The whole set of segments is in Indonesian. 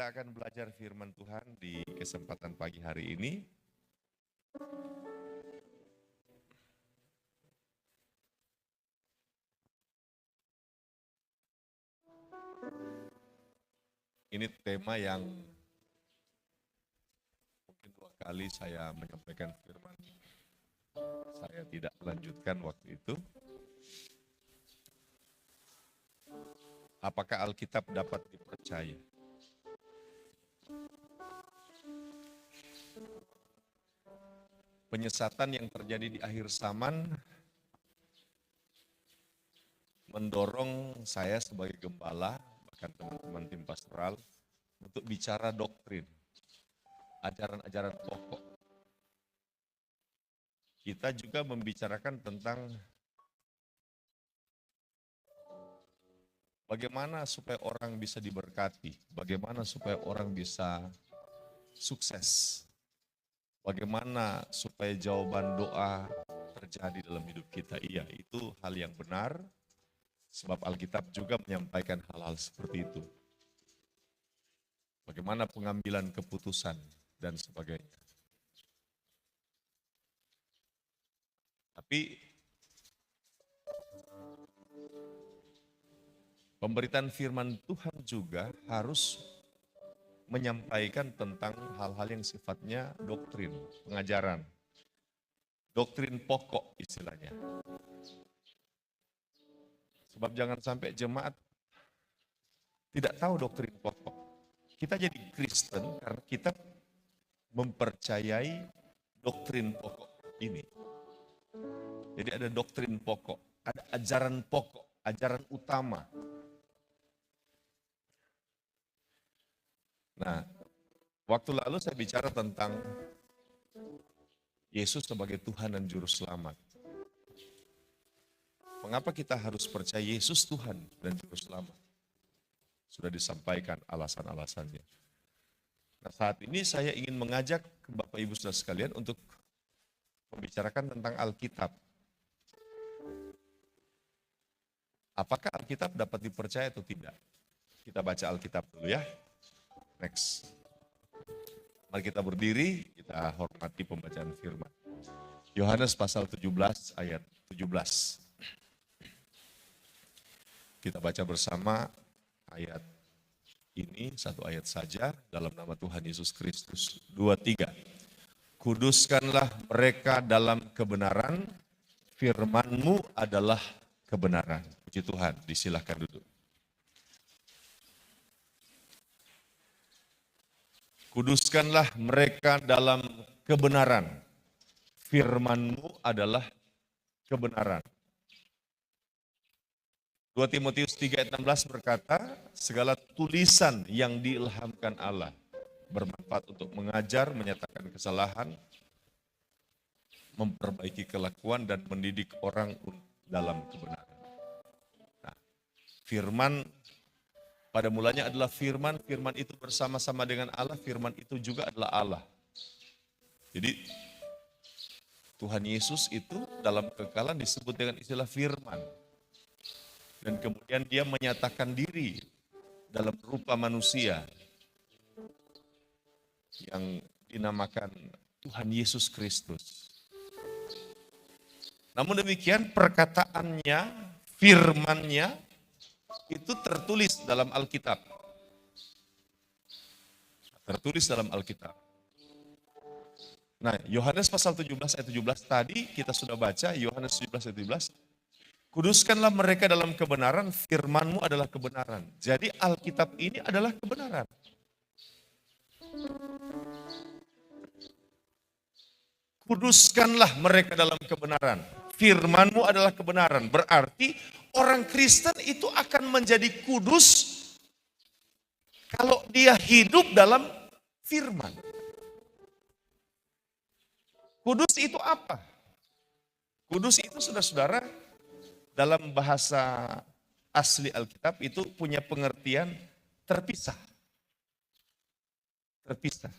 Kita akan belajar firman Tuhan di kesempatan pagi hari ini. Ini tema yang mungkin 2 kali saya menyampaikan firman. Saya tidak melanjutkan waktu itu. Apakah Alkitab dapat dipercaya? Penyesatan yang terjadi di akhir zaman mendorong saya sebagai gembala, bahkan teman-teman tim pastoral, untuk bicara doktrin, ajaran-ajaran pokok. Kita juga membicarakan tentang bagaimana supaya orang bisa diberkati, bagaimana supaya orang bisa sukses, bagaimana supaya jawaban doa terjadi dalam hidup kita. Iya, itu hal yang benar, sebab Alkitab juga menyampaikan hal-hal seperti itu. Bagaimana pengambilan keputusan dan sebagainya. Tapi pemberitaan firman Tuhan juga harus menyampaikan tentang hal-hal yang sifatnya doktrin, pengajaran. Doktrin pokok istilahnya. Sebab jangan sampai jemaat tidak tahu doktrin pokok. Kita jadi Kristen karena kita mempercayai doktrin pokok ini. Jadi ada doktrin pokok, ada ajaran pokok, ajaran utama. Nah, waktu lalu saya bicara tentang Yesus sebagai Tuhan dan Juru Selamat. Mengapa kita harus percaya Yesus Tuhan dan Juru Selamat? Sudah disampaikan alasan-alasannya. Nah, saat ini saya ingin mengajak Bapak Ibu Saudara sekalian untuk membicarakan tentang Alkitab. Apakah Alkitab dapat dipercaya atau tidak? Kita baca Alkitab dulu ya. Next. Mari kita berdiri, kita hormati pembacaan firman. Yohanes pasal 17 ayat 17. Kita baca bersama ayat ini, satu ayat saja, dalam nama Tuhan Yesus Kristus. 2, 3. Kuduskanlah mereka dalam kebenaran, firman-Mu adalah kebenaran. Puji Tuhan, disilahkan duduk. Kuduskanlah mereka dalam kebenaran, firman-Mu adalah kebenaran. 2 Timotius 3 ayat 16 berkata, segala tulisan yang diilhamkan Allah bermanfaat untuk mengajar, menyatakan kesalahan, memperbaiki kelakuan, dan mendidik orang dalam kebenaran. Nah, firman pada mulanya adalah firman, firman itu bersama-sama dengan Allah, firman itu juga adalah Allah. Jadi Tuhan Yesus itu dalam kekekalan disebut dengan istilah firman. Dan kemudian dia menyatakan diri dalam rupa manusia yang dinamakan Tuhan Yesus Kristus. Namun demikian perkataannya, firman-Nya itu tertulis dalam Alkitab. Tertulis dalam Alkitab. Nah, Yohanes pasal 17 ayat 17 tadi kita sudah baca, Yohanes 17 ayat 17. Kuduskanlah mereka dalam kebenaran, firman-Mu adalah kebenaran. Jadi Alkitab ini adalah kebenaran. Kuduskanlah mereka dalam kebenaran. Firman-Mu adalah kebenaran. Berarti orang Kristen itu akan menjadi kudus kalau dia hidup dalam firman. Kudus itu apa? Kudus itu saudara-saudara dalam bahasa asli Alkitab itu punya pengertian terpisah. Terpisah.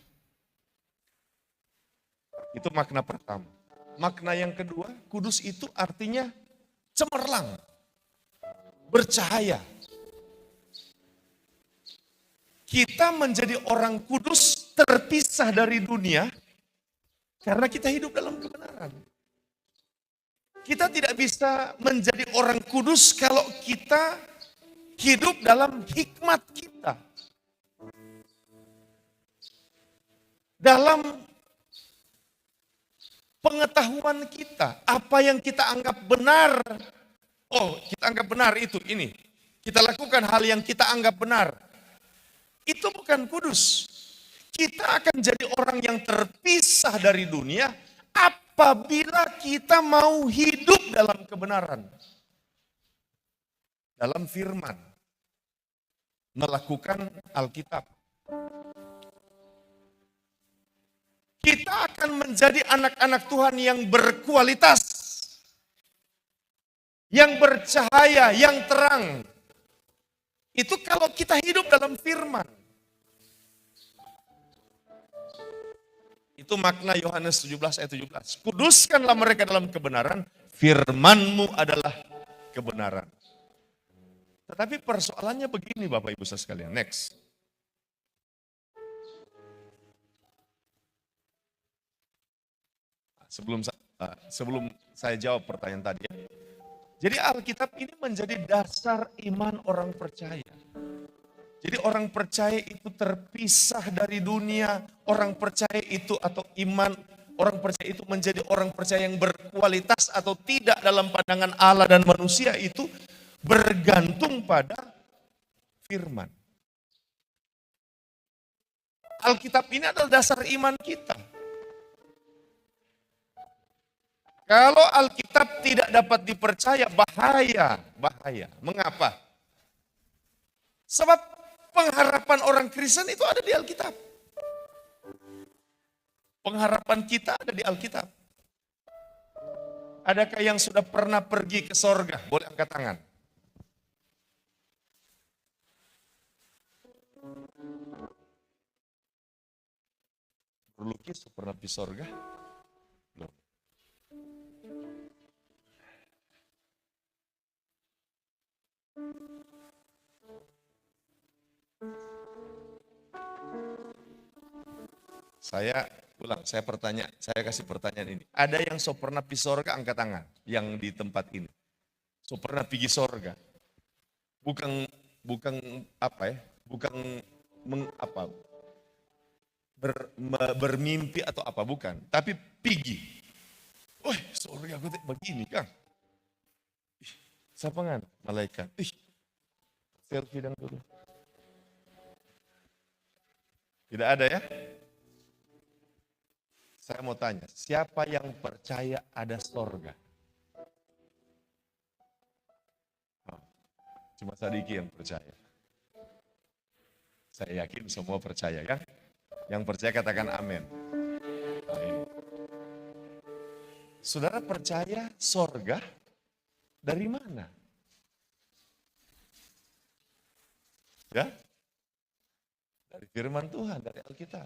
Itu makna pertama. Makna yang kedua, kudus itu artinya cemerlang, bercahaya. Kita menjadi orang kudus terpisah dari dunia karena kita hidup dalam kebenaran. Kita tidak bisa menjadi orang kudus kalau kita hidup dalam hikmat kita. Dalam pengetahuan kita, apa yang kita anggap benar. Oh, kita anggap benar itu, ini. Kita lakukan hal yang kita anggap benar. Itu bukan kudus. Kita akan jadi orang yang terpisah dari dunia apabila kita mau hidup dalam kebenaran. Dalam firman. Melakukan Alkitab. Kita akan menjadi anak-anak Tuhan yang berkualitas. Yang bercahaya, yang terang. Itu kalau kita hidup dalam firman. Itu makna Yohanes 17 ayat 17. Kuduskanlah mereka dalam kebenaran, firman-Mu adalah kebenaran. Tetapi persoalannya begini Bapak Ibu sekalian. Next. Sebelum saya jawab pertanyaan tadi. Jadi Alkitab ini menjadi dasar iman orang percaya. Jadi orang percaya itu terpisah dari dunia, orang percaya itu atau iman, orang percaya itu menjadi orang percaya yang berkualitas atau tidak dalam pandangan Allah dan manusia itu bergantung pada firman. Alkitab ini adalah dasar iman kita. Kalau Alkitab tidak dapat dipercaya, bahaya. Mengapa? Sebab pengharapan orang Kristen itu ada di Alkitab. Pengharapan kita ada di Alkitab. Adakah yang sudah pernah pergi ke sorga? Boleh angkat tangan. Lukis pernah pergi sorga? Belum. Saya kasih pertanyaan ini. Ada yang so pernah pergi sorga, angkat tangan. Yang di tempat ini. So pernah pergi sorga. Bukan bermimpi atau apa, bukan. Tapi pergi. Wah, sorga aku begini Kang. Siapa kan? Malaikat. Selfie dong dulu. Tidak ada ya? Saya mau tanya, siapa yang percaya ada sorga? Cuma Sadiki yang percaya. Saya yakin semua percaya kan? Yang percaya katakan amin. Saudara percaya sorga dari mana? Ya? Dari firman Tuhan, dari Alkitab.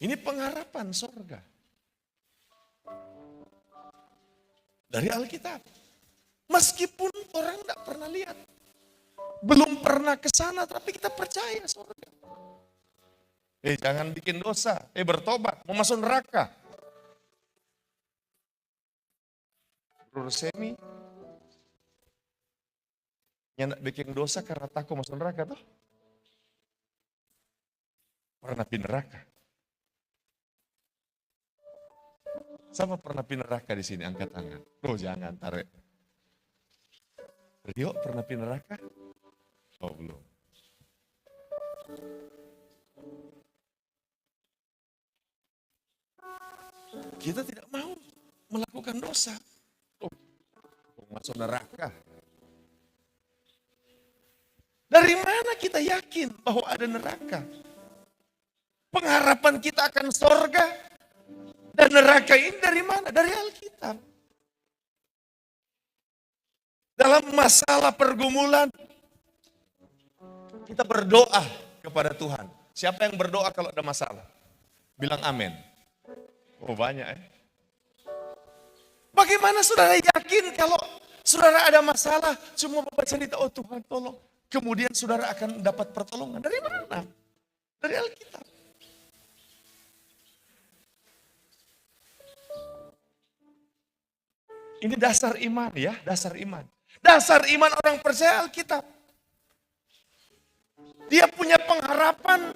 Ini pengharapan sorga. Dari Alkitab. Meskipun orang tidak pernah lihat. Belum pernah ke sana, tapi kita percaya sorga. Jangan bikin dosa. Bertobat, mau masuk neraka. Bro Semi, yang tidak bikin dosa karena takut masuk neraka toh? Pernah di neraka. Siapa pernah pindah neraka di sini? Angkat tangan. Oh jangan, tarik. Rio pernah pindah neraka? Oh belum. Kita tidak mau melakukan dosa. Oh, masuk neraka. Dari mana kita yakin bahwa ada neraka? Pengharapan kita akan sorga. Dan neraka ini dari mana? Dari Alkitab. Dalam masalah pergumulan, kita berdoa kepada Tuhan. Siapa yang berdoa kalau ada masalah? Bilang amin. Oh banyak ya. Bagaimana saudara yakin kalau saudara ada masalah, cuma bapak cerita, oh Tuhan tolong, kemudian saudara akan dapat pertolongan. Dari mana? Dari Alkitab. Ini dasar iman ya, dasar iman. Dasar iman orang percaya Alkitab. Dia punya pengharapan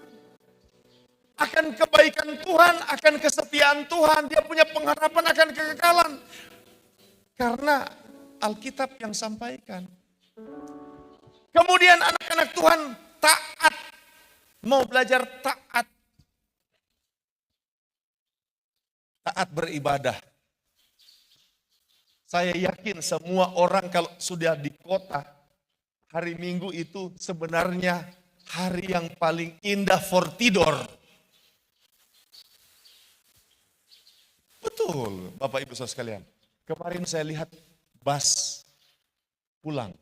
akan kebaikan Tuhan, akan kesetiaan Tuhan. Dia punya pengharapan akan kekekalan. Karena Alkitab yang sampaikan. Kemudian anak-anak Tuhan taat. Mau belajar taat. Taat beribadah. Saya yakin semua orang kalau sudah di kota, hari Minggu itu sebenarnya hari yang paling indah for tidur. Betul, Bapak Ibu Saudara sekalian. Kemarin saya lihat bus pulang.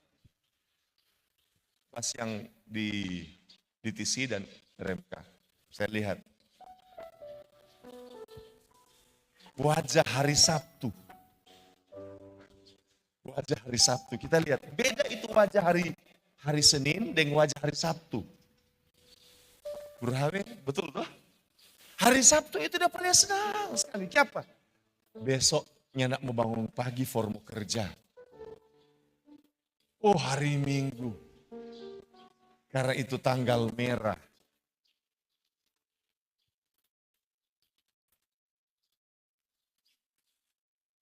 Bus yang di DTC dan RMK. Saya lihat. Wajah hari Sabtu. Wajah hari Sabtu. Kita lihat, beda itu wajah hari Senin dengan wajah hari Sabtu. Burhawe, betul toh? Hari Sabtu itu dapatnya senang sekali. Kenapa? Besoknya nak mau bangun pagi formu kerja. Oh hari Minggu. Karena itu tanggal merah.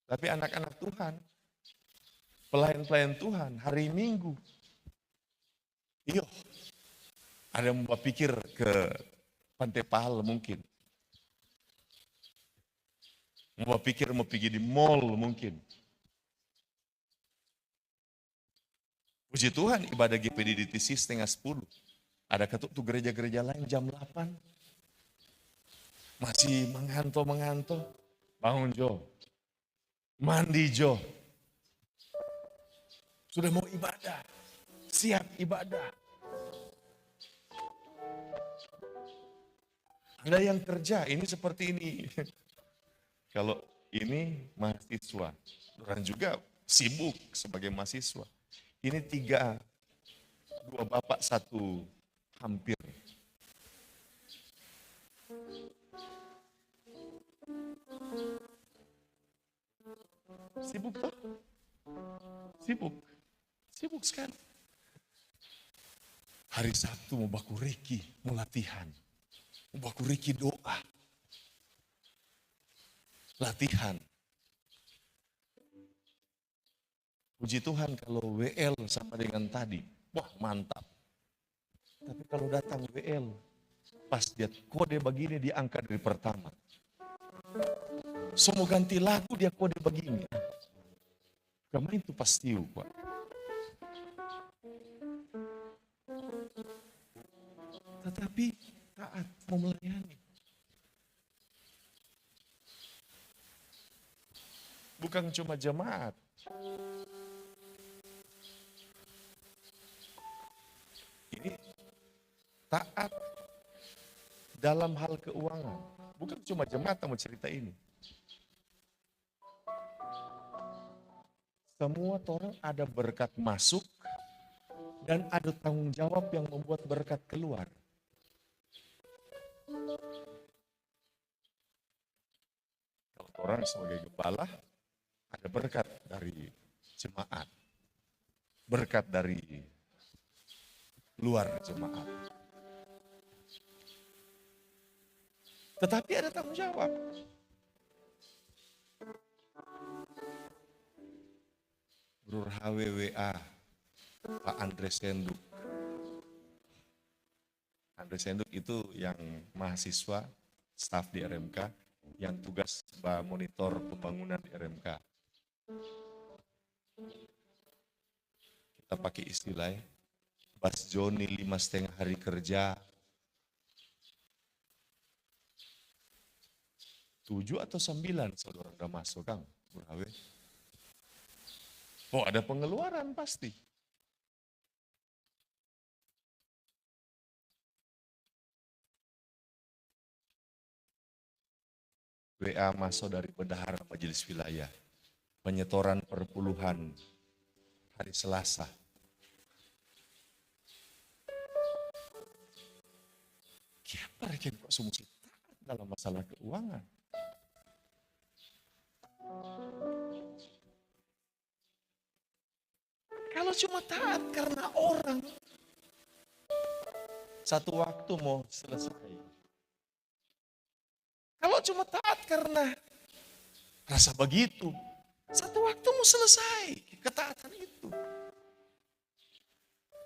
Tapi anak-anak Tuhan, pelayan-pelayan Tuhan, hari Minggu. Iyo, ada yang mau pikir ke Pantai Pahal mungkin. Mau pikir mau pergi di mall mungkin. Puji Tuhan ibadah GPD di TC setengah 10. Ada ketuk tuh gereja-gereja lain jam 8. Masih mengantuk. Bangun Jo. Mandi Jo. Sudah mau ibadah. Siap ibadah. Ada yang kerja, ini seperti ini. Kalau ini mahasiswa, orang juga sibuk sebagai mahasiswa. Ini 2 bapak 1 hampir. Sibuk toh? Sibuk sekali. Hari Sabtu mau baku reki, mau latihan. Mau baku reki doa. Latihan. Puji Tuhan kalau WL sama dengan tadi, wah mantap. Tapi kalau datang WL, pas dia kode begini dia angkat dari pertama. Semua ganti lagu dia kode begini. Kemarin itu pasti Pak. Tetapi taat mau melayani. Bukan cuma jemaat. Ini taat dalam hal keuangan. Bukan cuma jemaat yang mau cerita ini. Semua orang ada berkat masuk dan ada tanggung jawab yang membuat berkat keluar. Kalau orang sebagai gembala, ada berkat dari jemaat. Berkat dari luar jemaat. Tetapi ada tanggung jawab. Brur HWWA, Pak Andre Senduk. Andre Senduk itu yang mahasiswa, staf di RMK, yang tugas monitor pembangunan di RMK. Kita pakai istilah Bas Joni 5,5 hari kerja. 7 atau 9 saudara udah masuk Kang, Burhawe. Oh ada pengeluaran pasti. WA masuk dari bendahara majelis wilayah. Penyetoran perpuluhan hari Selasa. Siapa yang kok sumusi taat dalam masalah keuangan? Kalau cuma taat karena orang, satu waktu mau selesai. Kalau cuma taat karena rasa begitu, satu waktu mau selesai ketaatan itu.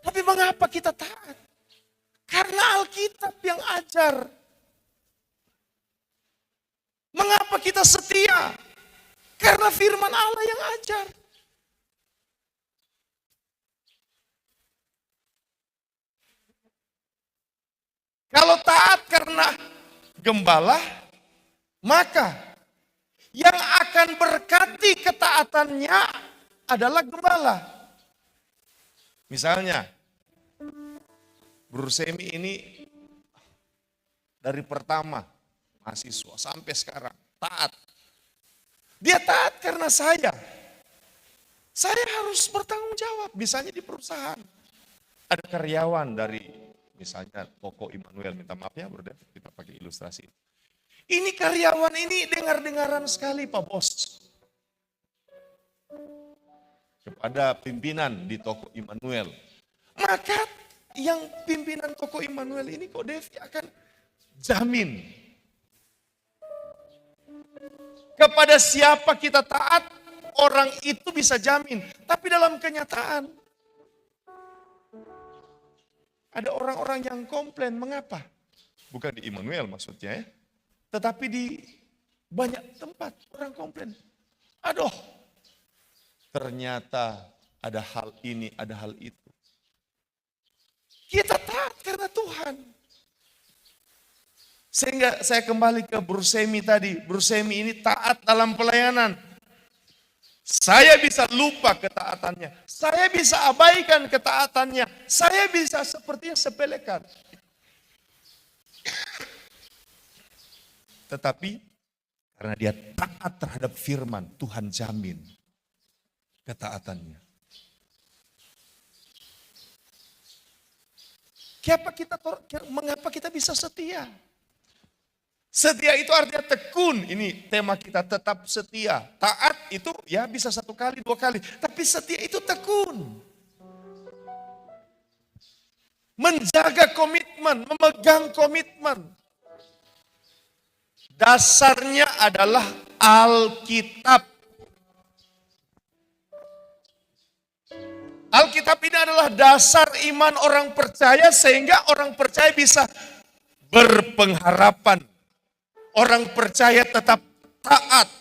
Tapi mengapa kita taat? Karena Alkitab yang ajar. Mengapa kita setia? Karena firman Allah yang ajar. Kalau taat karena gembala, maka yang akan berkati ketaatannya adalah gembala. Misalnya, Bro Semi ini dari pertama mahasiswa sampai sekarang taat. Dia taat karena saya. Saya harus bertanggung jawab, misalnya di perusahaan. Ada karyawan dari misalnya toko Immanuel, minta maaf ya Bro Dev, kita pakai ilustrasi. Ini karyawan ini dengar-dengaran sekali Pak Bos. Kepada pimpinan di toko Immanuel. Maka yang pimpinan toko Immanuel ini kok Devi akan jamin. Kepada siapa kita taat, orang itu bisa jamin. Tapi dalam kenyataan, ada orang-orang yang komplain, mengapa? Bukan di Immanuel maksudnya ya. Tetapi di banyak tempat orang komplain. Aduh, ternyata ada hal ini, ada hal itu. Kita taat karena Tuhan. Sehingga saya kembali ke Bro Semi tadi. Bro Semi ini taat dalam pelayanan. Saya bisa lupa ketaatannya. Saya bisa abaikan ketaatannya. Saya bisa sepertinya sepelekan. Tetapi karena dia taat terhadap firman, Tuhan jamin ketaatannya. Mengapa kita bisa setia? Setia itu artinya tekun. Ini tema kita, tetap setia. Taat itu ya bisa 1 kali, 2 kali. Tapi setia itu tekun. Menjaga komitmen, memegang komitmen. Dasarnya adalah Alkitab. Alkitab ini adalah dasar iman orang percaya sehingga orang percaya bisa berpengharapan. Orang percaya tetap taat.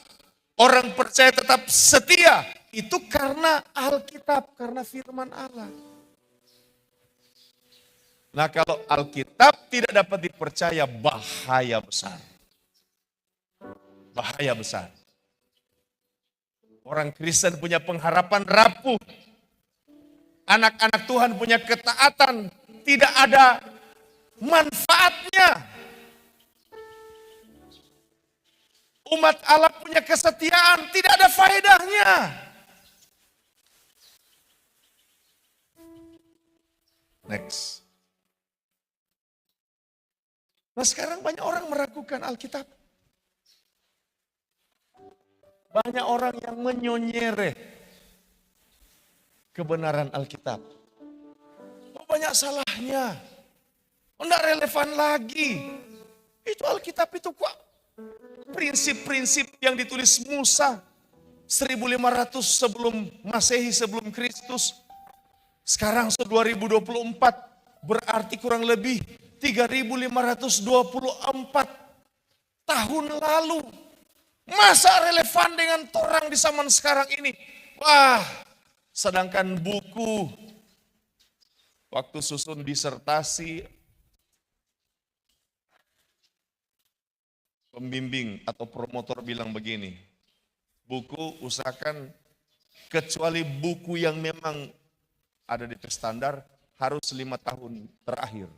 Orang percaya tetap setia. Itu karena Alkitab, karena firman Allah. Nah kalau Alkitab tidak dapat dipercaya, bahaya besar. Bahaya besar. Orang Kristen punya pengharapan rapuh. Anak-anak Tuhan punya ketaatan, tidak ada manfaatnya. Umat Allah punya kesetiaan, tidak ada faedahnya. Next. Nah sekarang banyak orang meragukan Alkitab. Banyak orang yang menyonyere kebenaran Alkitab. Oh, banyak salahnya. Oh, enggak relevan lagi. Itu Alkitab itu kok prinsip-prinsip yang ditulis Musa 1500 sebelum Masehi, sebelum Kristus. Sekarang 2024 berarti kurang lebih 3524 tahun lalu. Masa relevan dengan orang di zaman sekarang ini? Wah, sedangkan buku waktu susun disertasi pembimbing atau promotor bilang begini, buku usahakan kecuali buku yang memang ada di tes standar harus 5 tahun terakhir.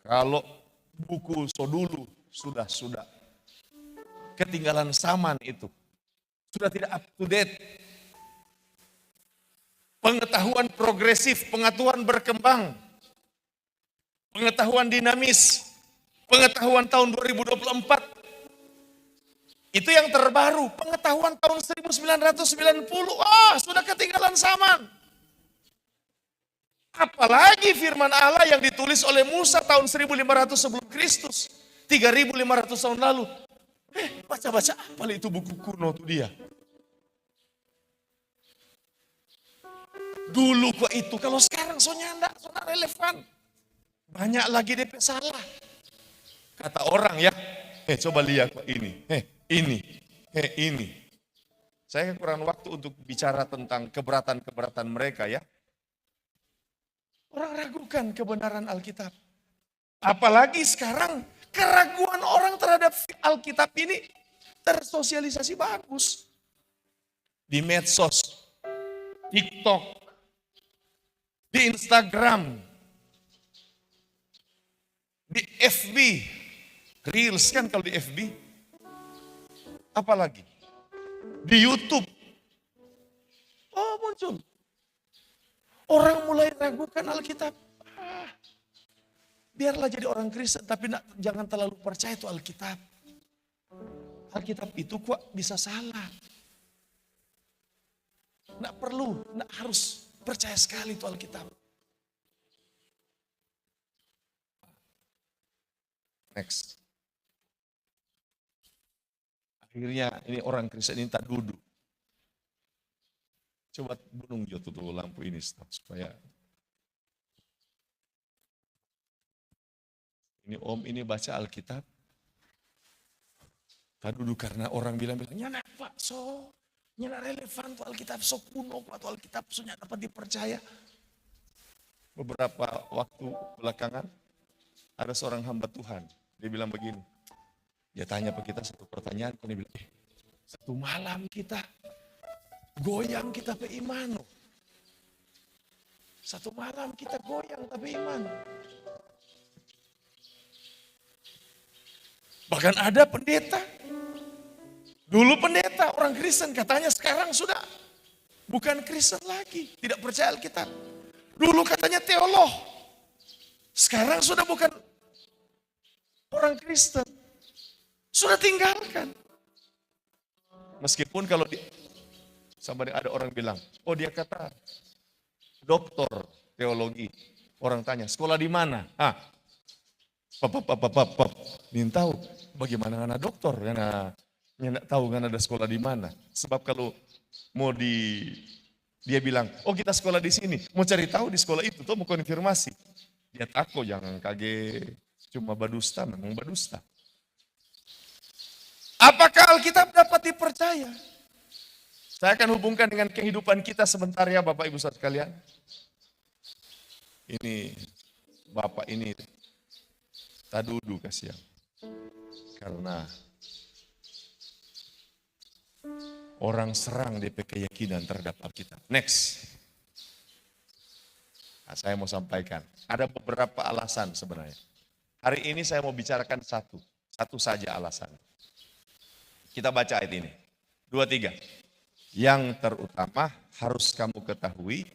Kalau buku dulu sudah ketinggalan zaman itu, sudah tidak up to date. Pengetahuan progresif, pengetahuan berkembang. pengetahuan dinamis, pengetahuan tahun 2024. Itu yang terbaru, pengetahuan tahun 1990. Sudah ketinggalan zaman. Apalagi firman Allah yang ditulis oleh Musa tahun 1500 sebelum Kristus. 3500 tahun lalu. Baca-baca apa itu buku kuno tuh dia. Dulu kok itu, kalau sekarang soalnya enggak relevan. Banyak lagi DP salah. Kata orang ya, coba lihat kok ini, ini. Saya kurang waktu untuk bicara tentang keberatan-keberatan mereka ya. Orang ragukan kebenaran Alkitab. Apalagi sekarang keraguan orang terhadap Alkitab ini tersosialisasi bagus. Di medsos, TikTok, di Instagram, di FB, Reels kan kalau di FB. Apalagi di YouTube. Muncul. Orang mulai ragukan Alkitab. Biarlah jadi orang Kristen, tapi jangan terlalu percaya itu Alkitab. Alkitab itu kok bisa salah. Nggak perlu, nggak harus percaya sekali itu Alkitab. Next. Akhirnya ini orang Kristen ini tak duduk. Coba bunung jo tuh lampu ini stop supaya ini om ini baca Alkitab. Tak duduk karena orang bilang nyana pak so nyana relevan tuh Alkitab so kuno tuh Alkitab so nyana dapat dipercaya. Beberapa waktu belakangan ada seorang hamba Tuhan, dia bilang begini. Dia tanya ke kita satu pertanyaan, dia bilang, satu malam kita goyang kita pe iman. Satu malam kita goyang tapi iman. Bahkan ada pendeta. Dulu pendeta orang Kristen katanya sekarang sudah bukan Kristen lagi. Tidak percaya Alkitab. Dulu katanya teolog. Sekarang sudah bukan orang Kristen. Sudah tinggalkan. Meskipun kalau sama ada orang bilang, dia kata doktor teologi. Orang tanya, sekolah di mana? Ingin tahu bagaimana anak dokter, karena nggak tahu kan ada sekolah di mana. Sebab kalau mau dia bilang, kita sekolah di sini, mau cari tahu di sekolah itu, tuh mau konfirmasi. Dia takut jangan kaget cuma badusta, memang badusta. Apakah Alkitab dapat dipercaya? Saya akan hubungkan dengan kehidupan kita sebentar ya Bapak Ibu saudara sekalian. Ini Bapak ini tak duduk kasihan. Karena orang serang DP keyakinan terhadap Alkitab. Next. Saya mau sampaikan. Ada beberapa alasan sebenarnya. Hari ini saya mau bicarakan satu saja alasan. Kita baca ayat ini. 2, 3. Yang terutama harus kamu ketahui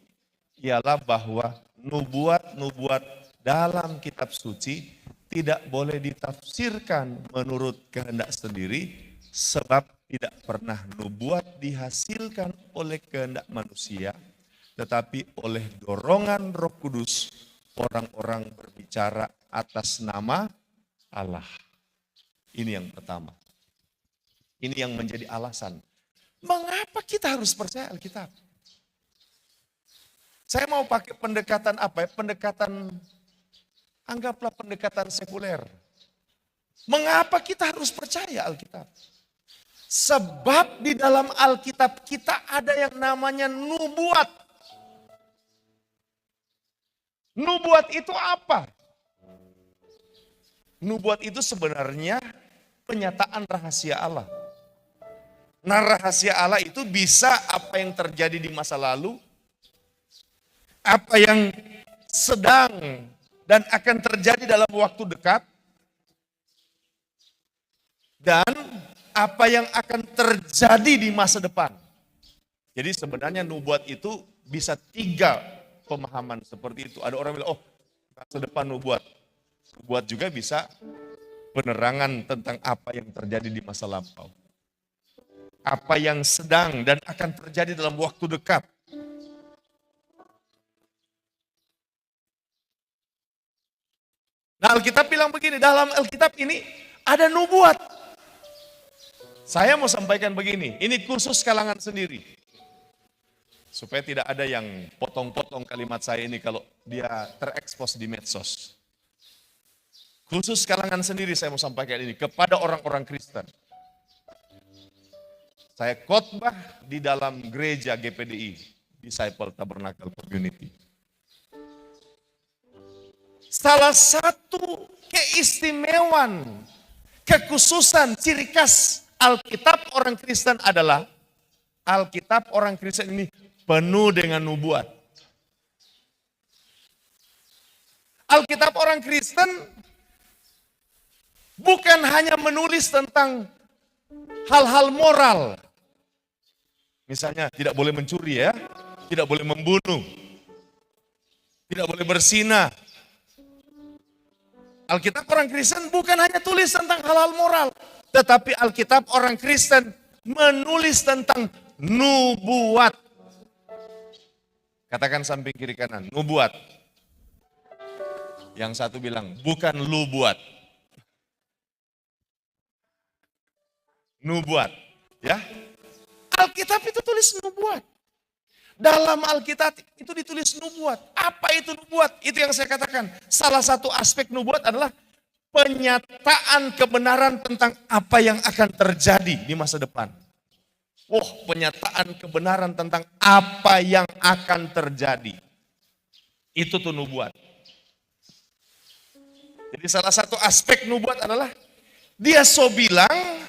ialah bahwa nubuat-nubuat dalam kitab suci tidak boleh ditafsirkan menurut kehendak sendiri, sebab tidak pernah nubuat dihasilkan oleh kehendak manusia, tetapi oleh dorongan Roh Kudus orang-orang berbicara atas nama Allah. Ini yang pertama. Ini yang menjadi alasan. Mengapa kita harus percaya Alkitab? Saya mau pakai pendekatan apa ya? Anggaplah pendekatan sekuler. Mengapa kita harus percaya Alkitab? Sebab di dalam Alkitab kita ada yang namanya nubuat. Nubuat itu apa? Nubuat itu sebenarnya penyataan rahasia Allah. Nah, rahasia Allah itu bisa apa yang terjadi di masa lalu, apa yang sedang dan akan terjadi dalam waktu dekat, dan apa yang akan terjadi di masa depan. Jadi sebenarnya nubuat itu bisa 3 pemahaman seperti itu. Ada orang bilang, masa depan nubuat. Nubuat juga bisa penerangan tentang apa yang terjadi di masa lampau. Apa yang sedang dan akan terjadi dalam waktu dekat. Nah, Alkitab bilang begini, dalam Alkitab ini ada nubuat. Saya mau sampaikan begini, ini khusus kalangan sendiri. Supaya tidak ada yang potong-potong kalimat saya ini kalau dia terekspos di medsos. Khusus kalangan sendiri saya mau sampaikan ini kepada orang-orang Kristen. Saya khotbah di dalam gereja GPDI, Disciple Tabernacle Community. Salah satu keistimewaan, kekhususan, ciri khas Alkitab orang Kristen adalah Alkitab orang Kristen ini penuh dengan nubuat. Alkitab orang Kristen bukan hanya menulis tentang hal-hal moral. Misalnya tidak boleh mencuri ya, tidak boleh membunuh, tidak boleh berzina. Alkitab orang Kristen bukan hanya tulis tentang hal-hal moral, tetapi Alkitab orang Kristen menulis tentang nubuat. Katakan samping kiri kanan, nubuat. Yang satu bilang, bukan lu buat. Nubuat, ya. Alkitab itu tulis nubuat. Dalam Alkitab itu ditulis nubuat. Apa itu nubuat? Itu yang saya katakan. Salah satu aspek nubuat adalah penyataan kebenaran tentang apa yang akan terjadi di masa depan. Penyataan kebenaran tentang apa yang akan terjadi. Itu tuh nubuat. Jadi salah satu aspek nubuat adalah dia bilang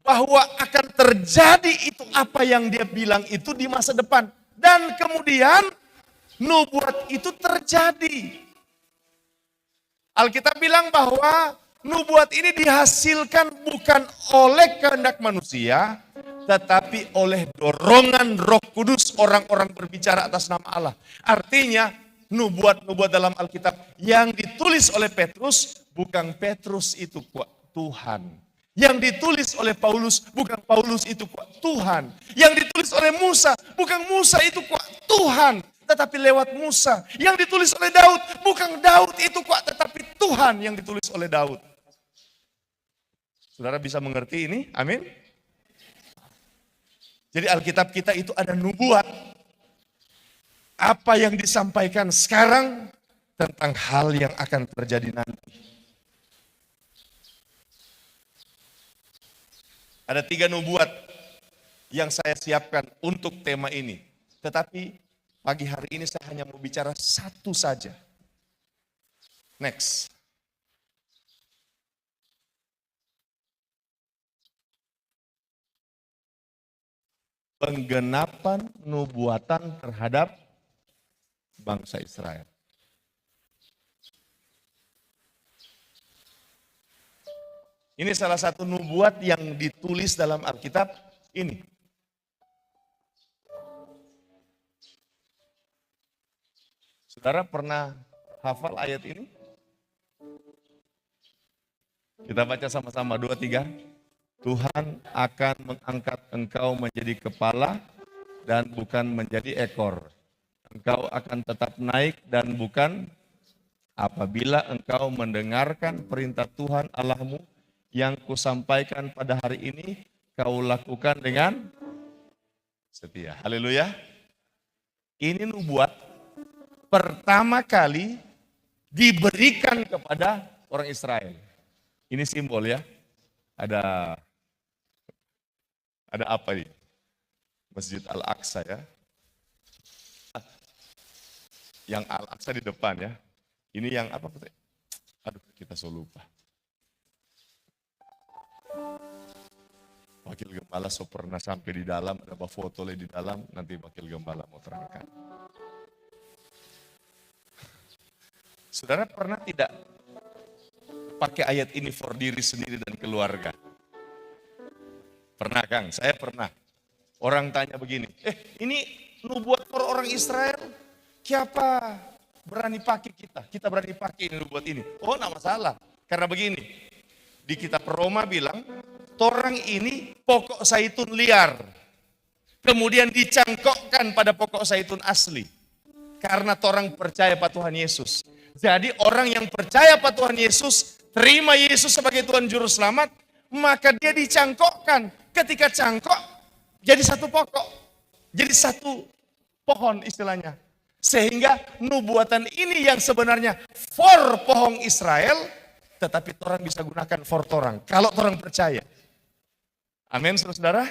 bahwa akan terjadi itu apa yang dia bilang itu di masa depan. Dan kemudian nubuat itu terjadi. Alkitab bilang bahwa nubuat ini dihasilkan bukan oleh kehendak manusia, tetapi oleh dorongan Roh Kudus orang-orang berbicara atas nama Allah. Artinya nubuat-nubuat dalam Alkitab yang ditulis oleh Petrus, bukan Petrus itu Tuhan. Yang ditulis oleh Paulus, bukan Paulus itu Tuhan. Yang ditulis oleh Musa, bukan Musa itu Tuhan. Tetapi lewat Musa. Yang ditulis oleh Daud, bukan Daud itu tetapi Tuhan yang ditulis oleh Daud. Saudara bisa mengerti ini? Amin. Jadi Alkitab kita itu ada nubuat. Apa yang disampaikan sekarang tentang hal yang akan terjadi nanti. Ada 3 nubuat yang saya siapkan untuk tema ini. Tetapi pagi hari ini saya hanya mau bicara satu saja. Next. Penggenapan nubuatan terhadap bangsa Israel. Ini salah satu nubuat yang ditulis dalam Alkitab ini. Saudara pernah hafal ayat ini? Kita baca sama-sama 2, 3. Tuhan akan mengangkat engkau menjadi kepala dan bukan menjadi ekor. Engkau akan tetap naik dan bukan apabila engkau mendengarkan perintah Tuhan Allahmu yang kusampaikan pada hari ini, kau lakukan dengan setia. Haleluya. Ini nubuat pertama kali diberikan kepada orang Israel. Ini simbol ya. Ada apa nih? Masjid Al-Aqsa ya. Yang Al-Aqsa di depan ya. Ini yang apa? Aduh, kita so lupa. Wakil Gembala pernah sampai di dalam, ada foto di dalam, nanti Wakil Gembala mau terangkan. Saudara pernah tidak pakai ayat ini for diri sendiri dan keluarga? Pernah Kang, saya pernah. Orang tanya begini, ini nubuat for orang Israel, siapa? berani pakai kita berani pakai ini buat ini. Oh, enggak masalah. Karena begini, di kitab Roma bilang, torang ini pokok zaitun liar. Kemudian dicangkokkan pada pokok zaitun asli. Karena torang percaya pada Tuhan Yesus. Jadi orang yang percaya pada Tuhan Yesus, terima Yesus sebagai Tuhan Juru Selamat, maka dia dicangkokkan. Ketika cangkok, jadi satu pokok. Jadi satu pohon istilahnya. Sehingga nubuatan ini yang sebenarnya for pohon Israel, tetapi orang bisa gunakan for torang. Kalau orang percaya. Amin, saudara.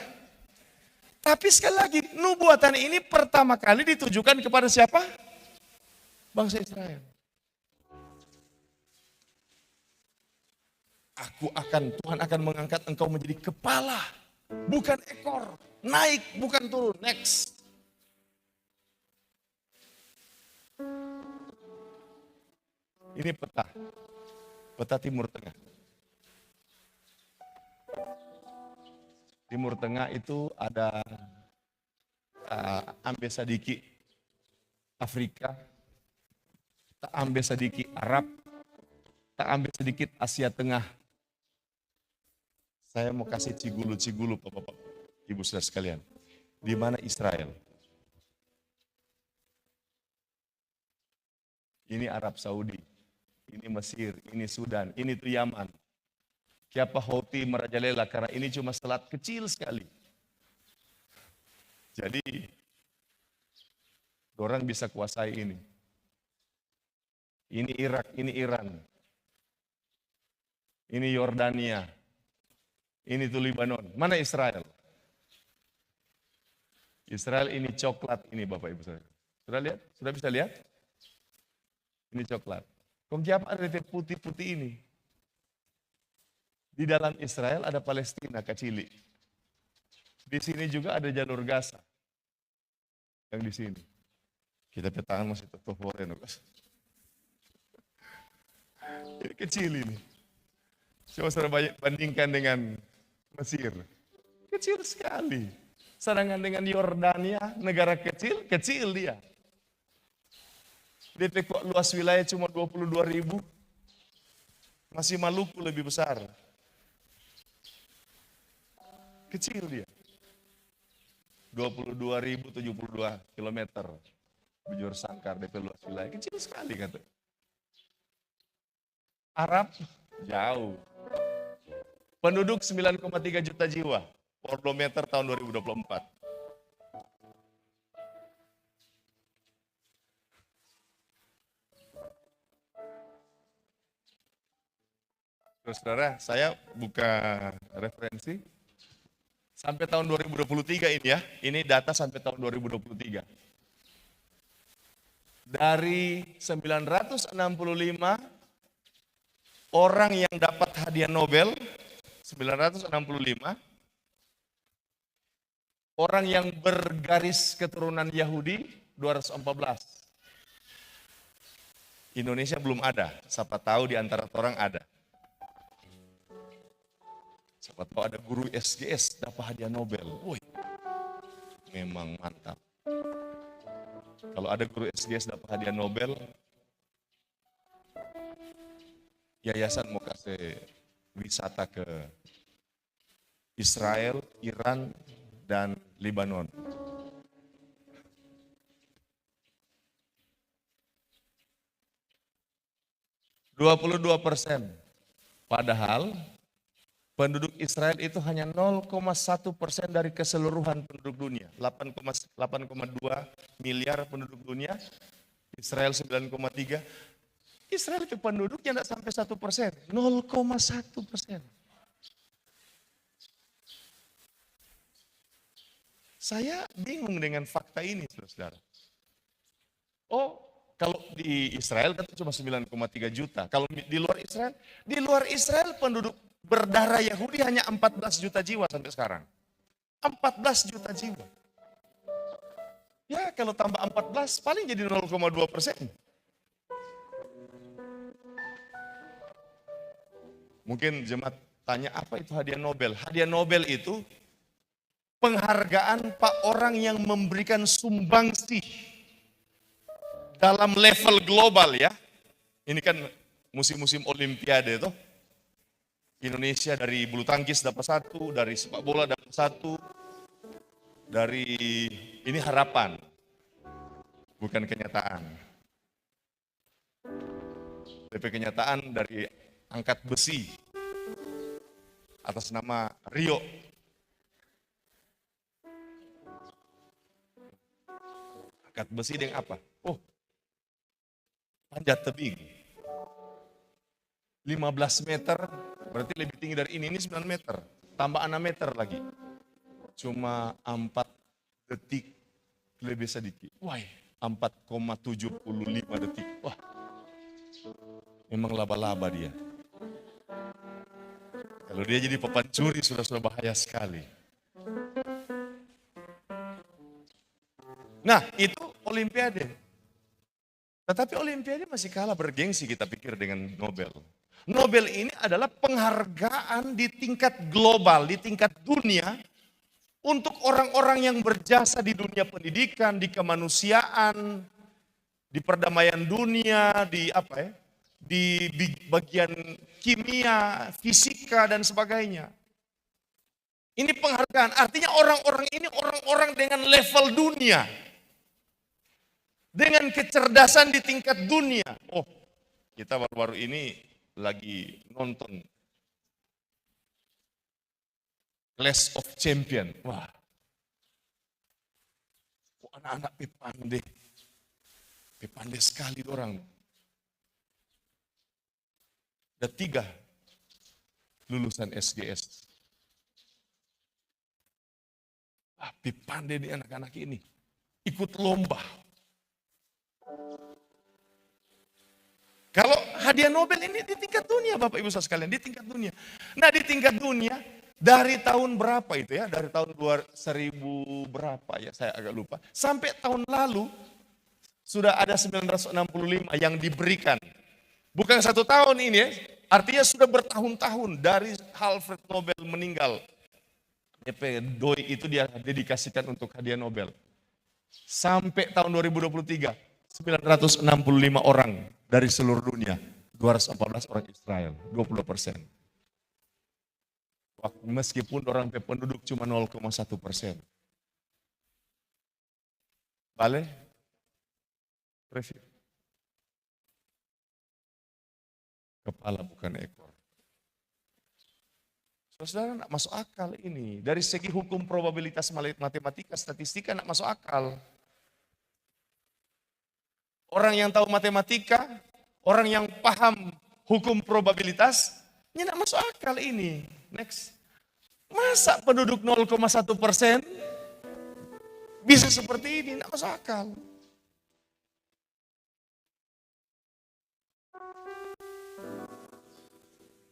Tapi sekali lagi, nubuatan ini pertama kali ditujukan kepada siapa? Bangsa Israel. Tuhan akan mengangkat engkau menjadi kepala, bukan ekor. Naik, bukan turun. Next. Ini peta Timur Tengah. Timur Tengah itu ada ambil sedikit Afrika, tak ambil sedikit Arab, tak ambil sedikit Asia Tengah. Saya mau kasih cigulu Bapak, Ibu saudara sekalian. Di mana Israel? Ini Arab Saudi, ini Mesir, ini Sudan, ini tuh Yaman. Siapa Houthi merajalela karena ini cuma selat kecil sekali. Jadi orang bisa kuasai ini. Ini Irak, ini Iran. Ini Yordania. Ini tuh Lebanon. Mana Israel? Israel ini coklat ini Bapak Ibu saudara. Sudah lihat? Sudah bisa lihat? Ini coklat. Kok siapa ada putih-putih ini? Di dalam Israel ada Palestina kecil. Di sini juga ada jalur Gaza. Yang di sini. Kita petangan masih tetap foreign. Ini kecil ini. Coba saudara bandingkan dengan Mesir. Kecil sekali. Sedangkan dengan Yordania, negara kecil, kecil dia. DP kok luas wilayah cuma 22.000. Masih Maluku lebih besar. Kecil dia. 22.072 kilometer. Bujur Sangkar, DP luas wilayah. Kecil sekali kata. Arab, jauh. Penduduk 9,3 juta jiwa. Odometer tahun 2024. Terus saudara, saya buka referensi. Sampai tahun 2023 ini ya, ini data sampai tahun 2023. Dari 965 orang yang dapat hadiah Nobel, 965 orang yang bergaris keturunan Yahudi, 214. Indonesia belum ada, siapa tahu di antara orang ada. Siapa tahu ada guru SGS dapat hadiah Nobel. Woi, memang mantap. Kalau ada guru SGS dapat hadiah Nobel, yayasan mau kasih wisata ke Israel, Iran, dan Lebanon. %22. Padahal penduduk Israel itu hanya 0,1% dari keseluruhan penduduk dunia. 8,2 miliar penduduk dunia, Israel 9,3. Israel itu penduduknya tidak sampai 1%, 0,1%. Saya bingung dengan fakta ini, saudara. Oh, kalau di Israel kan cuma 9,3 juta. Kalau di luar Israel penduduk berdarah Yahudi hanya 14 juta jiwa sampai sekarang. 14 juta jiwa. Ya, kalau tambah 14 paling jadi 0,2%. Mungkin jemaat tanya apa itu hadiah Nobel? Hadiah Nobel itu penghargaan Pak orang yang memberikan sumbangsi dalam level global ya. Ini kan musim-musim Olimpiade tuh. Indonesia dari bulu tangkis dapat satu, dari sepak bola dapat satu, dari ini harapan, bukan kenyataan. Tapi kenyataan dari angkat besi atas nama Rio. Angkat besi dengan apa? Oh, panjat tebing. 15 meter, berarti lebih tinggi dari ini 9 meter. Tambah 6 meter lagi. Cuma 4 detik lebih sedikit. Wah, 4,75 detik. Wah, memang laba-laba dia. Kalau dia jadi pepancuri sudah bahaya sekali. Nah, itu Olimpiade. Tetapi Olimpiade masih kalah bergengsi kita pikir dengan Nobel. Nobel ini adalah penghargaan di tingkat global, di tingkat dunia untuk orang-orang yang berjasa di dunia pendidikan, di kemanusiaan, di perdamaian dunia, di bagian kimia, fisika dan sebagainya. Ini penghargaan, artinya orang-orang ini orang-orang dengan level dunia. Dengan kecerdasan di tingkat dunia. Oh, kita baru-baru ini lagi nonton Clash of Champion. Wah, anak-anak pandai sekali orang. Ada 3 lulusan SGS. Pandai nih anak-anak ini. Ikut lomba. Kalau hadiah Nobel ini di tingkat dunia Bapak Ibu sekalian, di tingkat dunia. Nah di tingkat dunia, dari tahun berapa itu ya, dari tahun 2000 berapa ya, saya agak lupa. Sampai tahun lalu, sudah ada 965 yang diberikan. Bukan 1 tahun ini ya, artinya sudah bertahun-tahun dari Alfred Nobel meninggal. Doi itu dia dedikasikan untuk hadiah Nobel. Sampai tahun 2023, 965 orang dari seluruh dunia, 214 orang Israel, 20%. Meskipun orang penduduk cuma 0,1%. Boleh? Review. Kepala bukan ekor. Saudara, tidak masuk akal ini. Dari segi hukum probabilitas matematika, statistika tidak masuk akal. Orang yang tahu matematika, orang yang paham hukum probabilitas, ini tidak masuk akal ini. Next. Masa penduduk 0,1% bisa seperti ini? Tidak masuk akal.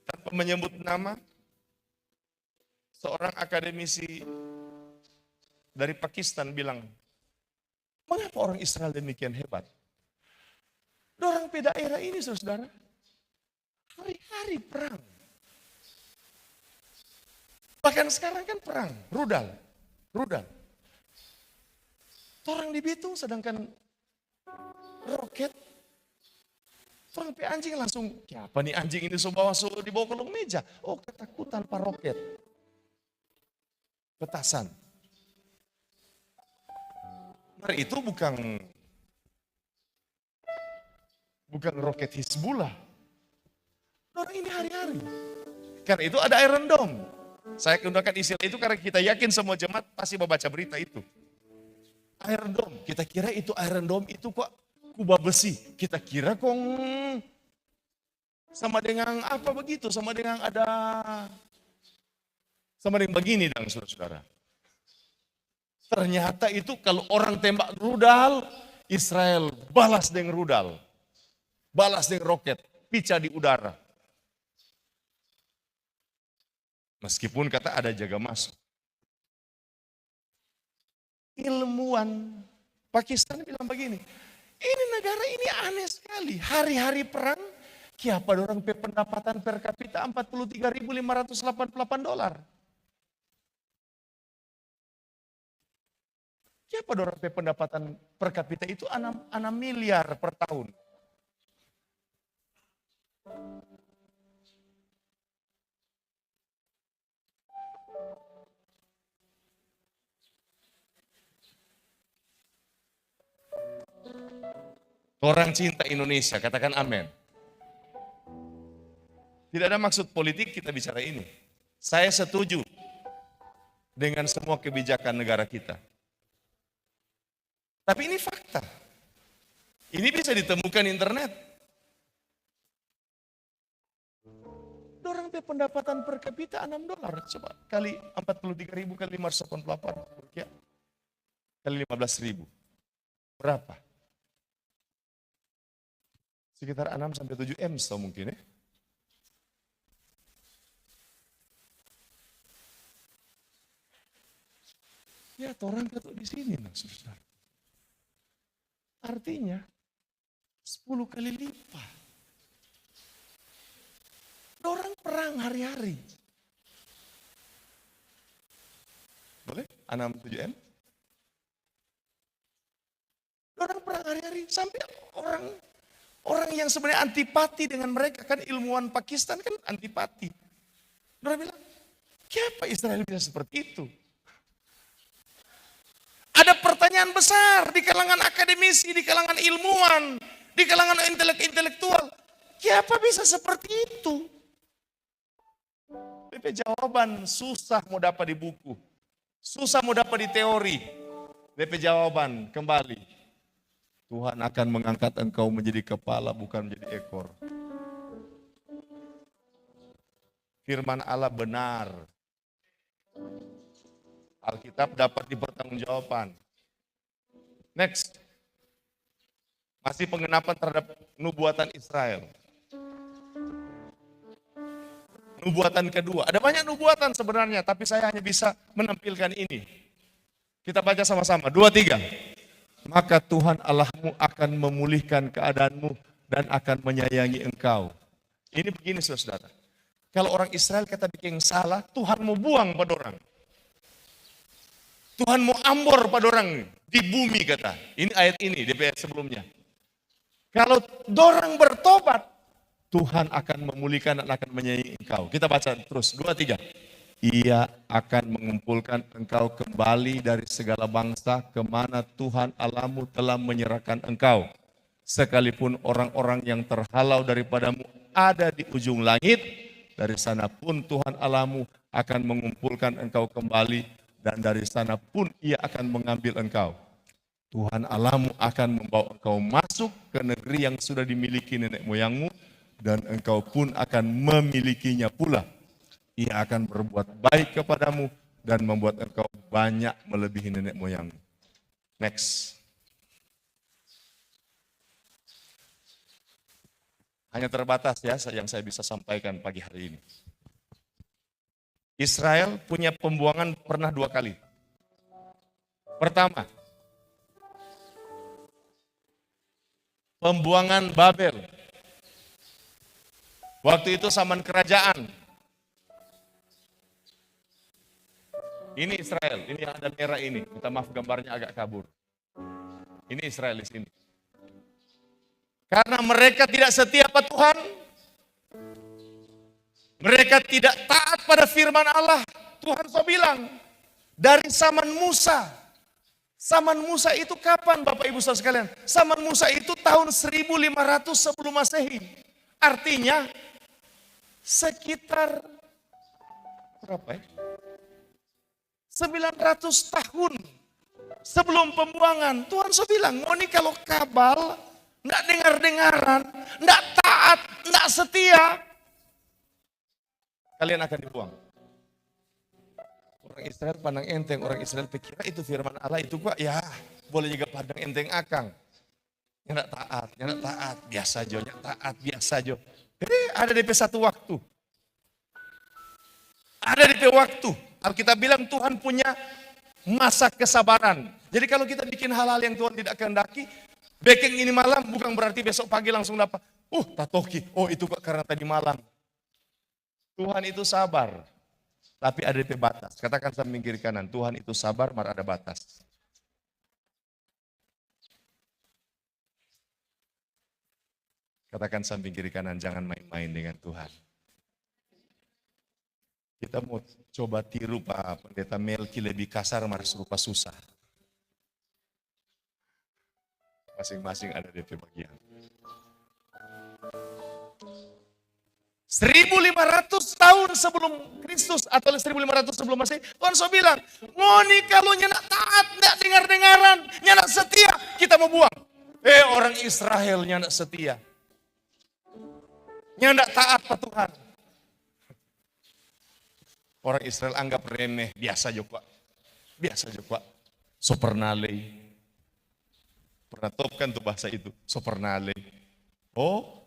Tanpa menyebut nama, seorang akademisi dari Pakistan bilang, mengapa orang Israel demikian hebat? Orang daerah ini saudara, hari-hari perang. Bahkan sekarang kan perang, rudal. Orang di Bitung sedangkan roket, orang pe anjing langsung, apa nih anjing ini dibawa ke kolong meja? Oh ketakutan pak roket. Petasan. Nah itu bukan roket Hizbullah. Orang ini hari-hari. Karena itu ada Iron Dome. Saya gunakan istilah itu karena kita yakin semua jemaat pasti membaca berita itu. Iron Dome. Kita kira itu Iron Dome itu kok kubah besi. Kita kira kok sama dengan apa begitu. Sama dengan begini dan saudara-saudara. Ternyata itu kalau orang tembak rudal, Israel balas dengan rudal. Balas dengan roket, pica di udara. Meskipun kata ada jaga masuk. Ilmuwan Pakistan bilang begini, ini negara ini aneh sekali. Hari-hari perang, kiapa orang pendapatan per kapita $43.588. Siapa dorang pendapatan per kapita itu 6 miliar per tahun. Orang cinta Indonesia, katakan amin. Tidak ada maksud politik kita bicara ini. Saya setuju dengan semua kebijakan negara kita. Tapi ini fakta. Ini bisa ditemukan internet. Orang pendapatan per kapita $6. Coba kali 43.000 kali 588 rupiah. Kali 15.000. Berapa? Sekitar 6-7 M setahu mungkin ya. Ya, orang ketuk di sini, saudara. Artinya 10 kali lipat. Orang perang hari-hari. Boleh? 6-7 M? Orang perang hari-hari sampai orang yang sebenarnya antipati dengan mereka, kan ilmuwan Pakistan kan antipati. Orang bilang, kenapa Israel bisa seperti itu? Ada pertanyaan besar di kalangan akademisi, di kalangan ilmuwan, di kalangan intelektual. Kenapa bisa seperti itu? Tapi jawaban susah mau dapat di buku. Susah mau dapat di teori. DP jawaban kembali. Tuhan akan mengangkat engkau menjadi kepala bukan menjadi ekor. Firman Allah benar. Alkitab dapat dipertanggungjawabkan. Next. Masih pengenapan terhadap nubuatan Israel. Nubuatan kedua. Ada banyak nubuatan sebenarnya, tapi saya hanya bisa menampilkan ini. Kita baca sama-sama. 2, 3. Maka Tuhan Allahmu akan memulihkan keadaanmu dan akan menyayangi engkau. Ini begini saudara. Kalau orang Israel kata bikin salah, Tuhan mau buang pada orang. Tuhan mau ambor pada orang di bumi kata. Ini ayat ini, DPR sebelumnya. Kalau dorang bertobat, Tuhan akan memulihkan dan akan menyayangi engkau. Kita baca terus, 2, 3. Ia akan mengumpulkan engkau kembali dari segala bangsa kemana Tuhan Allahmu telah menyerahkan engkau. Sekalipun orang-orang yang terhalau daripadamu ada di ujung langit, dari sana pun Tuhan Allahmu akan mengumpulkan engkau kembali, dan dari sana pun ia akan mengambil engkau. Tuhan Allahmu akan membawa engkau masuk ke negeri yang sudah dimiliki nenek moyangmu, dan engkau pun akan memilikinya pula. Ia akan berbuat baik kepadamu dan membuat engkau banyak melebihi nenek moyangmu. Next. Hanya terbatas ya yang saya bisa sampaikan pagi hari ini. Israel punya pembuangan pernah 2 kali. Pertama, pembuangan Babel. Waktu itu zaman kerajaan. Ini Israel, ini yang ada merah ini. Minta maaf gambarnya agak kabur. Ini Israel di sini. Karena mereka tidak setia pada Tuhan. Mereka tidak taat pada firman Allah. Tuhan so bilang, dari zaman Musa. Zaman Musa itu kapan Bapak Ibu Saudara sekalian? Zaman Musa itu tahun 1500 sebelum Masehi. Artinya sekitar berapa ya? 900 tahun sebelum pembuangan. Tuhan so bilang, oh ini kalau kabal, enggak dengar-dengaran, enggak taat, enggak setia, kalian akan dibuang. Orang Israel pandang enteng, orang Israel pikir itu firman Allah itu kok ya boleh juga pandang enteng akang. Enggak taat, biasa aja, biasa aja. Ada DP satu waktu. Ada DP waktu. Alkitab bilang Tuhan punya masa kesabaran. Jadi kalau kita bikin hal-hal yang Tuhan tidak kehendaki, baking ini malam bukan berarti besok pagi langsung dapat. Tatoki, itu kok karena tadi malam. Tuhan itu sabar, tapi ada DP batas. Katakan sambil kiri kanan, Tuhan itu sabar, maka ada batas. Katakan samping kiri kanan, jangan main-main dengan Tuhan. Kita mau coba tiru Pak Pendeta Melki, lebih kasar mas rupa susah. Masing-masing ada DP bagian. 1500 tahun sebelum Kristus atau 1500 sebelum Masehi, Tuhan so bilang, ngoni kalau nyenak taat, nyak dengar-dengaran, nyenak setia, kita mau buang. Orang Israel nyenak setia. Nyenak taat Pak Tuhan. Orang Israel anggap remeh, biasa juga. Biasa juga. Sopernale. Pernah top kan tuh bahasa itu, sopernale. Oh,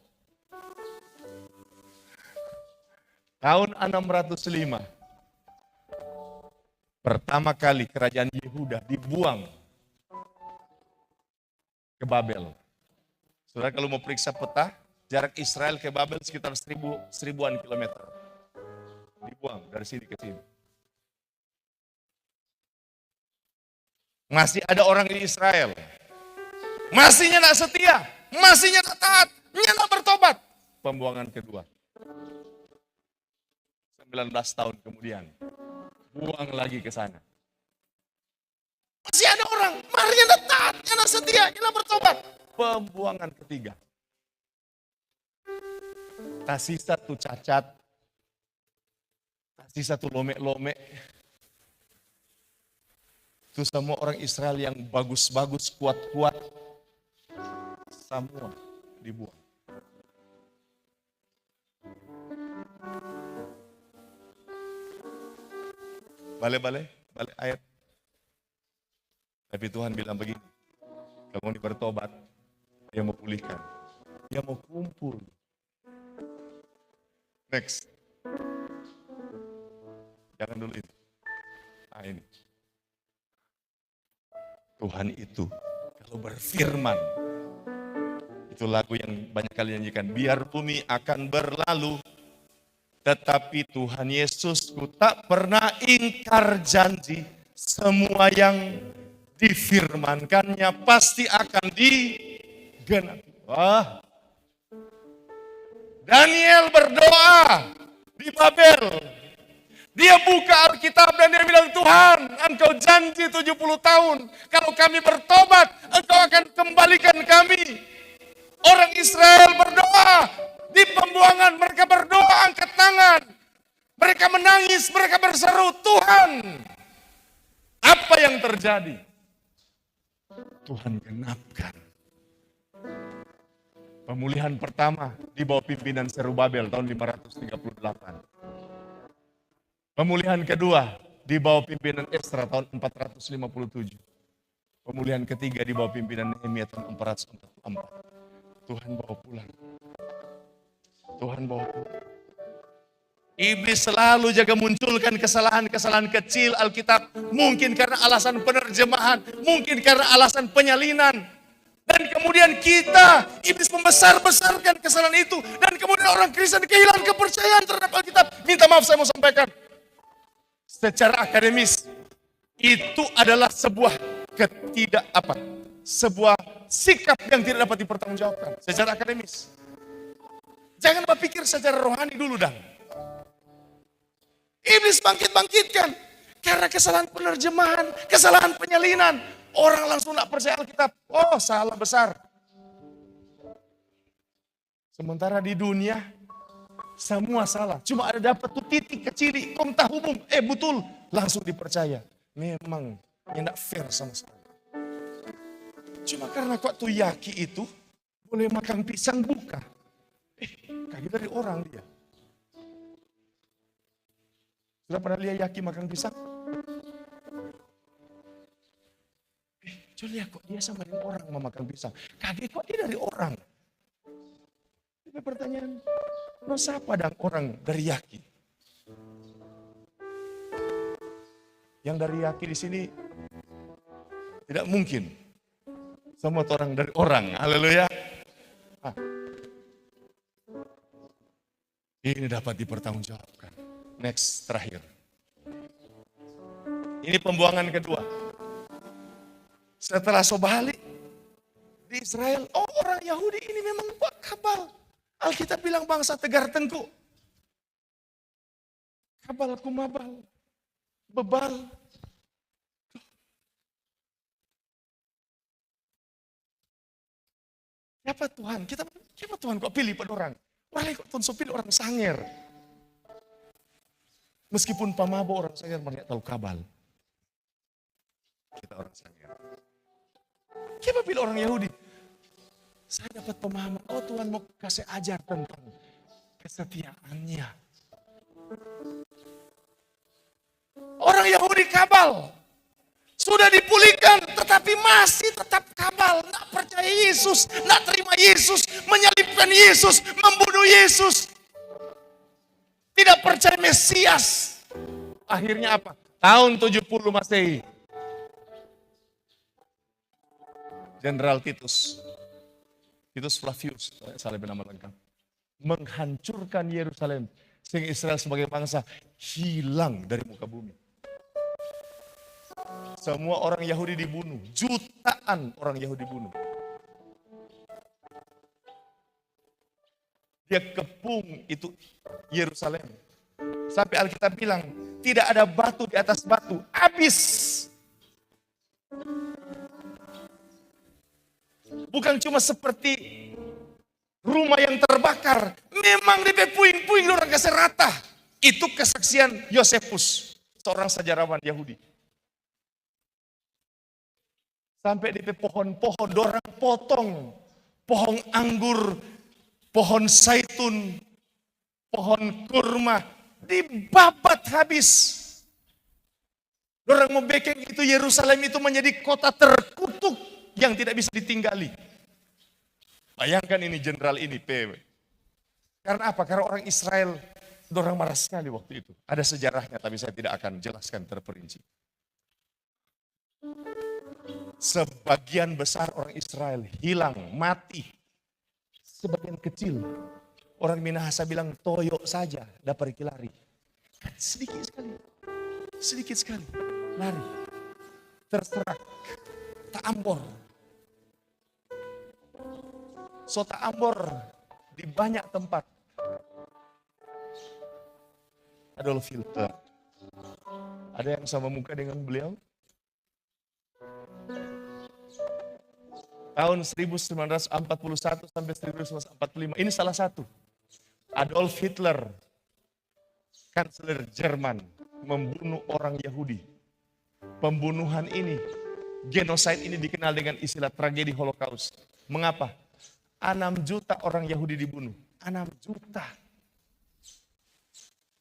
tahun 605, pertama kali kerajaan Yehuda dibuang ke Babel. Saudara kalau mau periksa peta, jarak Israel ke Babel sekitar seribuan kilometer. Dibuang dari sini ke sini. Masih ada orang di Israel. Masih nyenak setia, masih nyenak taat, nyenak bertobat. Pembuangan kedua. 19 tahun kemudian, buang lagi ke sana. Masih ada orang, mari nyenak taat, nyenak setia, nyenak bertobat. Pembuangan ketiga. Tak sisa tuh cacat, tak sisa tuh lomek-lomek. Itu semua orang Israel yang bagus-bagus, kuat-kuat, semua dibuang. Balik ayat. Tapi Tuhan bilang begini, kamu ini bertobat, dia mau pulihkan, dia mau kumpul. Next. Jangan dulu itu. Nah ini. Tuhan itu kalau berfirman, itu lagu yang banyak kali nyanyikan, biar bumi akan berlalu, tetapi Tuhan Yesusku tak pernah ingkar janji. Semua yang difirmankannya pasti akan digenapi. Wah. Daniel berdoa di Babel. Dia buka Alkitab dan dia bilang, Tuhan, Engkau janji 70 tahun. Kalau kami bertobat, Engkau akan kembalikan kami. Orang Israel berdoa. Di pembuangan mereka berdoa, angkat tangan. Mereka menangis, mereka berseru, Tuhan. Apa yang terjadi? Tuhan genapkan. Pemulihan pertama di bawah pimpinan Zerubabel tahun 538. Pemulihan kedua di bawah pimpinan Esra tahun 457. Pemulihan ketiga di bawah pimpinan Nehemia tahun 444. Tuhan bawa pulang. Tuhan bawa pulang. Iblis selalu jaga munculkan kesalahan-kesalahan kecil Alkitab. Mungkin karena alasan penerjemahan, mungkin karena alasan penyalinan. Dan kemudian iblis membesar-besarkan kesalahan itu. Dan kemudian orang Kristen kehilangan kepercayaan terhadap Alkitab. Minta maaf saya mau sampaikan. Secara akademis, itu adalah sebuah sebuah sikap yang tidak dapat dipertanggungjawabkan secara akademis. Jangan berpikir secara rohani dulu dah. Iblis bangkit-bangkitkan karena kesalahan penerjemahan, kesalahan penyalinan. Orang langsung tak percaya Alkitab. Oh, salah besar. Sementara di dunia semua salah. Cuma ada dapat tuh titik kecil, komtah umum. Betul, langsung dipercaya. Memang tidak fair sama sekali. Cuma karena kok tuh Yaki itu boleh makan pisang buka. Kaki dari orang dia. Sudah pernah lihat Yaki makan pisang? Coba lihat kok dia sama dengan orang mau makan pisang. Kaget kok dia dari orang. Tapi pertanyaan, no siapa dan orang dari Yaki? Yang dari Yaki di sini tidak mungkin. Semua orang dari orang. Haleluya. Ini dapat dipertanggungjawabkan. Next, terakhir. Ini pembuangan kedua. Setelah balik di Israel, orang Yahudi ini memang Kabal. Alkitab bilang bangsa tegar tengkuk. Kabal kumabal. Bebal. Siapa Tuhan? Siapa Tuhan kok pilih pada orang? Orang kok Tuhan so pilih orang sanger. Meskipun pamabo orang sanger mereka tahu kabal. Kita orang sanger. Siapa pilih orang Yahudi? Saya dapat pemahaman, oh Tuhan mau kasih ajar tentang kesetiaannya. Orang Yahudi kabal. Sudah dipulihkan, tetapi masih tetap kabal. Nggak percaya Yesus, nggak terima Yesus, menyalibkan Yesus, membunuh Yesus. Tidak percaya Mesias. Akhirnya apa? Tahun 70 Masehi. Jenderal Titus Flavius, salah nama lengkap, menghancurkan Yerusalem sehingga Israel sebagai bangsa hilang dari muka bumi. Semua orang Yahudi dibunuh, jutaan orang Yahudi dibunuh. Dia kepung itu Yerusalem. Sampai Alkitab bilang, tidak ada batu di atas batu, habis. Bukan cuma seperti rumah yang terbakar. Memang di puing-puing orang kasih rata. Itu kesaksian Yosefus, seorang sejarawan Yahudi. Sampai di pohon-pohon orang potong. Pohon anggur, pohon zaitun, pohon kurma. Dibabat habis. Orang mau bikin itu Yerusalem itu menjadi kota terkutuk yang tidak bisa ditinggali. Bayangkan ini jenderal ini, PW. Karena apa? Karena orang Israel, orang marah sekali waktu itu. Ada sejarahnya, tapi saya tidak akan jelaskan terperinci. Sebagian besar orang Israel hilang, mati. Sebagian kecil. Orang Minahasa bilang, toyo saja, dapat lari. Sedikit sekali. Sedikit sekali. Lari. Terserak. Ta'ambor. So ta'ambor di banyak tempat. Adolf Hitler. Ada yang sama muka dengan beliau? Tahun 1941 sampai 1945. Ini salah satu. Adolf Hitler, kanselir Jerman, membunuh orang Yahudi. Pembunuhan ini, genocide ini dikenal dengan istilah tragedi Holocaust. Mengapa? 6 juta orang Yahudi dibunuh. 6 juta.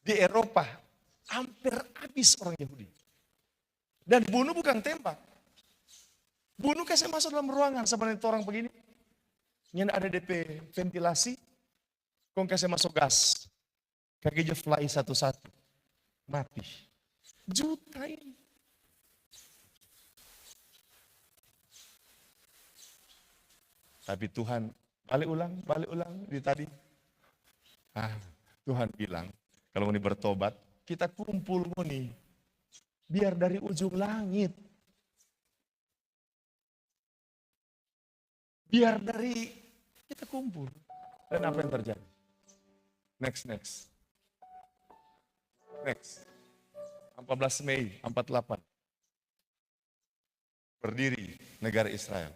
Di Eropa, hampir habis orang Yahudi. Dan bunuh bukan tembak. Bunuh kasih masuk dalam ruangan sebenarnya orang begini. Yang ada DP ventilasi, kong kasih masuk gas. Kakinya fly satu-satu. Mati. Juta ini. Tapi Tuhan balik ulang di tadi. Tuhan bilang, kalau mau bertobat, kita kumpul mau nih. Biar dari ujung langit. Biar dari kita kumpul. Dan apa yang terjadi? Next. 14 Mei 48. Berdiri negara Israel.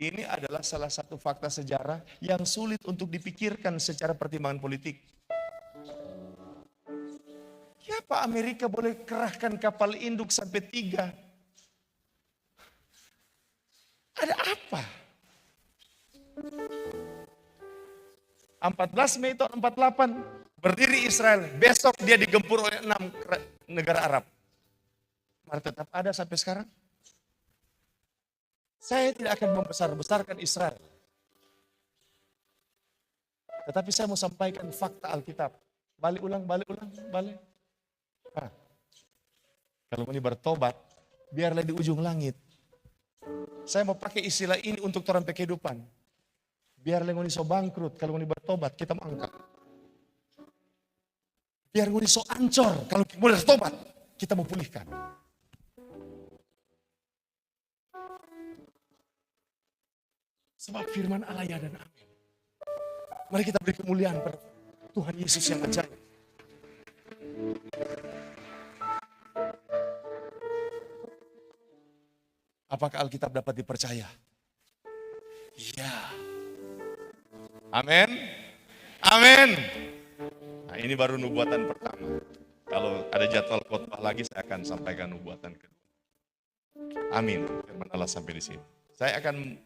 Ini adalah salah satu fakta sejarah yang sulit untuk dipikirkan secara pertimbangan politik. Kenapa Amerika boleh kerahkan kapal induk sampai 3? Ada apa? 14 Mei tahun 48 berdiri Israel. Besok dia digempur oleh 6 negara Arab. Mari tetap ada sampai sekarang. Saya tidak akan membesar-besarkan Israel. Tetapi saya mau sampaikan fakta Alkitab. Balik ulang. Kalau mau bertobat, biarlah di ujung langit. Saya mau pakai istilah ini untuk orang kehidupan. Biarlah ngoni so bangkrut, kalau ngoni bertobat, kita mau angkat. Biar ngoni so ancor, kalau mau bertobat, kita mau pulihkan. Sebab firman Allah ya dan amin. Mari kita beri kemuliaan pada Tuhan Yesus yang ajaib. Apakah Alkitab dapat dipercaya? Iya. Amin. Amin. Nah, ini baru nubuatan pertama. Kalau ada jadwal khotbah lagi, saya akan sampaikan nubuatan kedua. Amin. Firman Allah sampai di sini. Saya akan